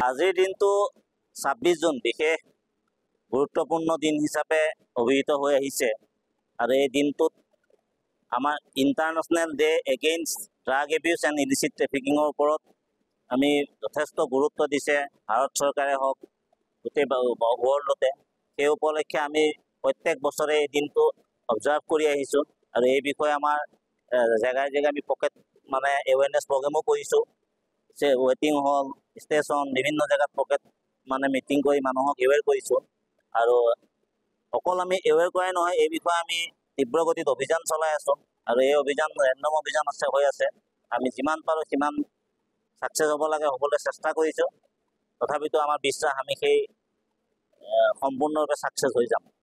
আজিৰ দিনটো 26 জুন বিশেষ গুৰুত্বপূৰ্ণ দিন হিচাপে অভিহিত হৈ আহিছে আৰু এই দিনটোত আমাৰ international day against drug abuse and illicit ট্ৰেফিকিঙৰ ওপৰত আমি যথেষ্ট গুৰুত্ব দিছে ভাৰত চৰকাৰে হওক গোটেই ৱৰ্ল্ডতে। সেই উপলক্ষে আমি প্ৰত্যেক বছৰে এই দিনটো অবজাৰ্ভ কৰি আহিছোঁ আৰু এই বিষয়ে আমাৰ জেগাই জেগাই আমি পকেট এৱেৰনেছ প্ৰগ্ৰেমো কৰিছোঁ। ৱেটিং হল ষ্টেচন বিভিন্ন জেগাত পকেট মিটিং কৰি মানুহক এৱেৰ কৰিছোঁ আৰু অকল আমি এৱেৰ কৰাই নহয়, এই বিষয়ে আমি তীব্ৰ গতিত অভিযান চলাই আছোঁ আৰু এই অভিযান ৰেণ্ডম অভিযান হৈ আছে। আমি যিমান পাৰোঁ সিমান ছাকচেছ হ'ব লাগে হ'বলৈ চেষ্টা কৰিছোঁ। তথাপিতো আমাৰ বিশ্বাস আমি সেই সম্পূৰ্ণৰূপে ছাকচেছ হৈ যাম।